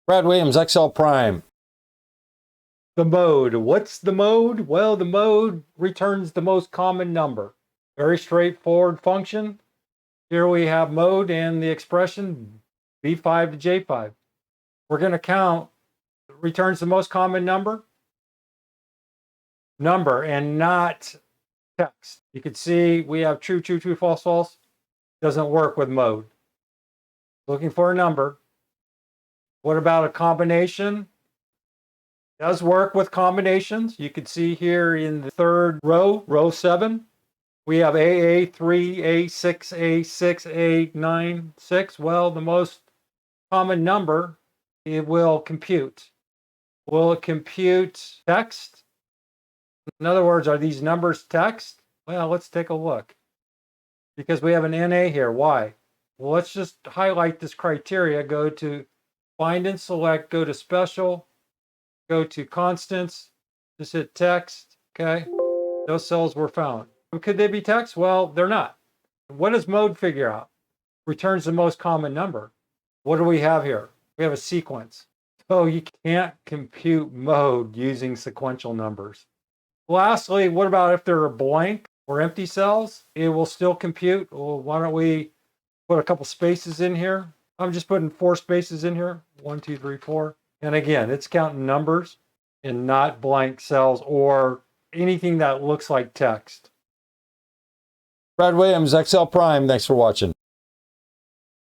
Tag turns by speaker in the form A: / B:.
A: Brad Williams, XL Prime.
B: The mode. What's the mode? Well, the mode returns the most common number. Very straightforward function. Here we have mode and the expression B5 to J5. We're going to count, returns the most common number and not text. You can see we have true, true, true, false, false. Doesn't work with mode. Looking for a number. What about a combination? Does work with combinations. You can see here in the third row, row 7, we have AA3, A6, A6, A9, 6. Well, the most common number, it will compute. Will it compute text? In other words, are these numbers text? Well, let's take a look. Because we have an NA here. Why? Well, let's just highlight this criteria. Go to Find and Select, go to Special, go to Constants, just hit Text, okay? Those cells were found. Could they be text? Well, they're not. What does mode figure out? Returns the most common number. What do we have here? We have a sequence. So you can't compute mode using sequential numbers. Lastly, what about if there are blank or empty cells? It will still compute. Well, why don't we put a couple spaces in here? I'm just putting 4 spaces in here. 1, 2, 3, 4. And again, it's counting numbers and not blank cells or anything that looks like text.
A: Brad Williams, XL Prime. Thanks for watching.